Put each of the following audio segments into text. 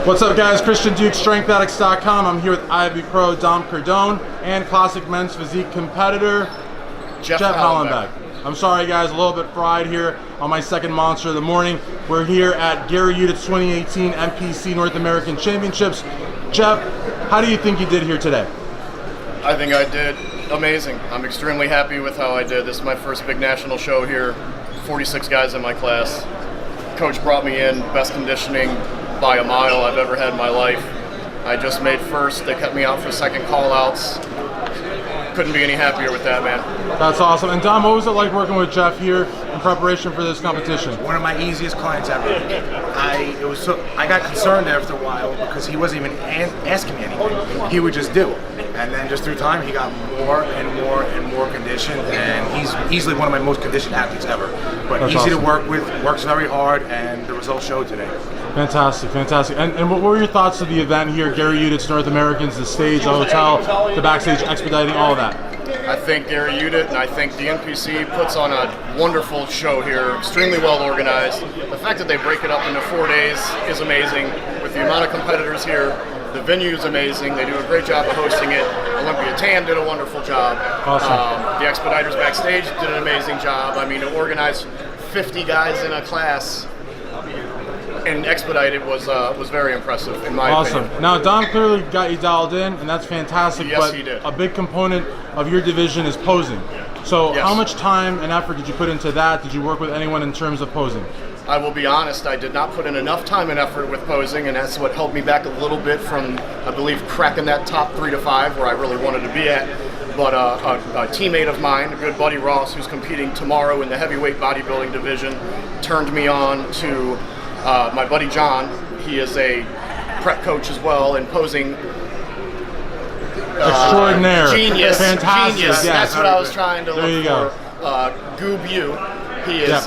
What's up, guys? Christian Duke, StrengthAddicts.com. I'm here with IFBB Pro Dominick Cardone and classic men's physique competitor, Jeff Hallenbeck. I'm sorry, guys, a little bit fried here on my second monster of the morning. We're here at Gary Udit's 2018 NPC North American Championships. Jeff, how do you think you did here today? I think I did amazing. I'm extremely happy with how I did. This is my first big national show here. 46 guys in my class. Coach brought me in, best conditioning by a mile I've ever had in my life. I just made first. They cut me out for second call-outs. Couldn't be any happier with that, man. That's awesome. And Dom, what was it like working with Jeff here in preparation for this competition? One of my easiest clients ever. I got concerned after a while because he wasn't even asking me anything. He would just do. And then just through time, he got more and more and more conditioned, and he's easily one of my most conditioned athletes ever. But that's easy to work with, works very hard, and the results showed today. Fantastic, fantastic. And what were your thoughts of the event here, Gary Udit's North Americans, the stage, the hotel, the backstage expediting, all of that? I think Gary Udit and I think the NPC puts on a wonderful show here, extremely well organized. The fact that they break it up into 4 days is amazing. With the amount of competitors here, the venue is amazing. They do a great job of hosting it. Olympia Tan did a wonderful job. Awesome. The expediters backstage did an amazing job. I mean, to organize 50 guys in a class and expedite it was very impressive in my opinion. Awesome. Now, Dom clearly got you dialed in, and that's fantastic. Yes, but he did. A big component of your division is posing. So Yes. how much time and effort did you put into that? Did you work with anyone in terms of posing? I will be honest, I did not put in enough time and effort with posing, and that's what held me back a little bit from, I believe, cracking that top 3 to 5 where I really wanted to be at. But a teammate of mine, a good buddy Ross, who's competing tomorrow in the heavyweight bodybuilding division, turned me on to my buddy John. He is a prep coach as well, and posing extraordinaire. Genius. Fantastic. Genius. Yes. That's what I was trying to There you look for. Goob. He is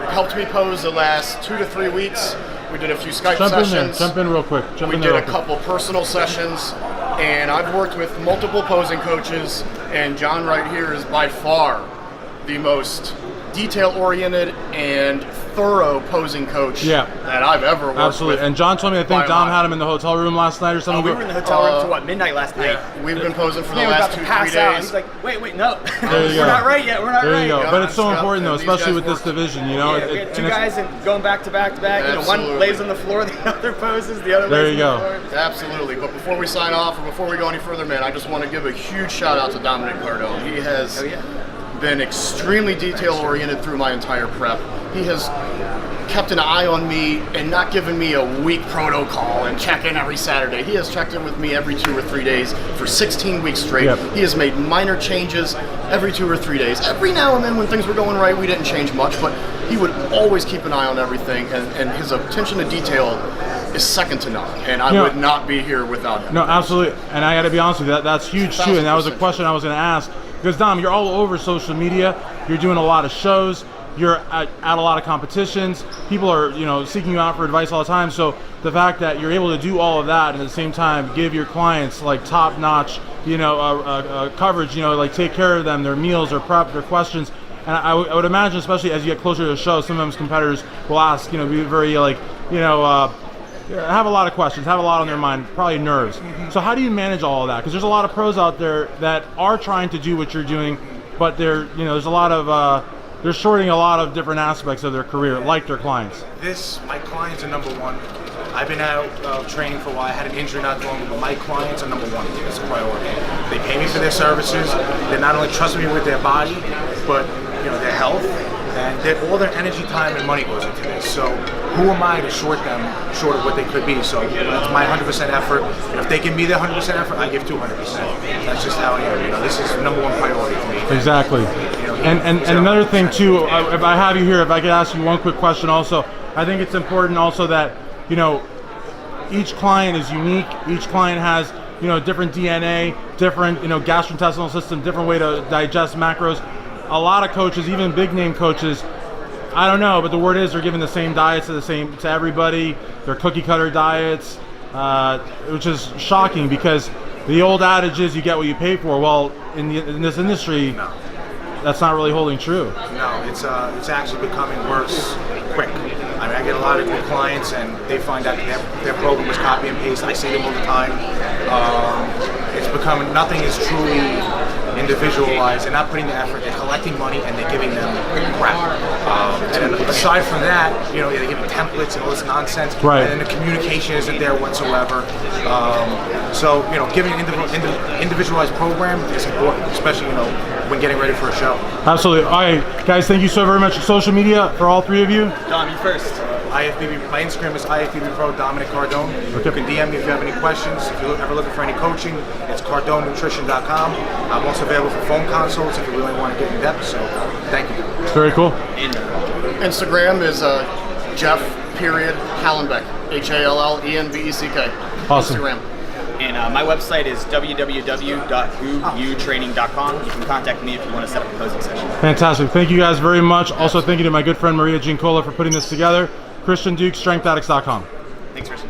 helped me pose the last 2 to 3 weeks. We did a few Skype sessions. Jump in real quick. We did a couple personal sessions, and I've worked with multiple posing coaches, and John right here is by far the most detail-oriented and thorough posing coach that I've ever worked with. Absolutely. And John told me, I think Dom had him in the hotel room last night or something. We were in the hotel room till midnight last night. Yeah, we've been posing for the last 2-3 days. He's like, wait, no. There you go. We're not right yet. We're not there right. You go. Yeah, but it's so important, though, especially with this division. You know, we had 2 guys and going back to back to back. You know, one lays on the floor, the other poses, the other lays on the floor. Absolutely. But before we sign off, or before we go any further, man, I just want to give a huge shout out to Dominick Cardone. He has been extremely detail-oriented through my entire prep. He has kept an eye on me and not given me a week protocol and check in every Saturday. He has checked in with me every 2 or 3 days for 16 weeks straight. He has made minor changes every 2 or 3 days. Every now and then when things were going right, we didn't change much, but he would always keep an eye on everything, and his attention to detail is second to none, and I would not be here without him. No, absolutely. And I got to be honest with you, that's huge too, and that was a question I was going to ask. Because Dom, you're all over social media, you're doing a lot of shows, you're at a lot of competitions, people are, you know, seeking you out for advice all the time. So the fact that you're able to do all of that and at the same time give your clients like top-notch, you know, coverage, you know, like take care of them, their meals, their prep, their questions. And I would imagine, especially as you get closer to the show, sometimes competitors will ask, you know, be very like, you know, have a lot of questions, have a lot on their mind, probably nerves. So how do you manage all of that? Because there's a lot of pros out there that are trying to do what you're doing, but they're, you know, there's a lot of, they're shorting a lot of different aspects of their career, like their clients. My clients are number one. I've been out training for a while. I had an injury not long ago, but my clients are number one. It's a priority. They pay me for their services. They not only trust me with their body, but you know, their health, and all their energy, time, and money goes into this. So who am I to short them short of what they could be? So that's my 100% effort. If they give me their 100% effort, I give 200%. That's just how I am. You know, this is number one priority for me. Exactly. You know, and another thing too, if I have you here, if I could ask you one quick question also, I think it's important also that, you know, each client is unique. Each client has, you know, different DNA, different, you know, gastrointestinal system, different way to digest macros. A lot of coaches, even big name coaches, I don't know, but the word is they're giving the same diets to everybody. They're cookie cutter diets, which is shocking because the old adage is you get what you pay for. Well, in this industry, that's not really holding true. No, it's actually becoming worse quick. I mean, I get a lot of new clients, and they find out their program was copy and paste. I see them all the time. It's becoming, nothing is truly individualized. They're not putting the effort. They're collecting money and they're giving them crap. And then aside from that, you know, they're giving templates and all this nonsense. Right. And then the communication isn't there whatsoever. So, you know, giving an individualized program is important, especially, you know, when getting ready for a show. Absolutely. All right, guys, thank you so very much. Social media for all three of you. Dom, you first. IFBB, my Instagram is IFBB Pro Dominick Cardone. Okay. You can DM me if you have any questions. If you're ever looking for any coaching, it's cardonenutrition.com. I'm also available for phone consults if you really want to get in depth. So, thank you. Very cool. Instagram is Jeff.Hallenbeck. HALLENBECK. Awesome. Instagram. And my website is www.goobutraining.com. You can contact me if you want to set up a posing session. Fantastic. Thank you guys very much. Also, thank you to my good friend Maria Gincola for putting this together. Christian Duke, StrengthAddicts.com. Thanks, Christian.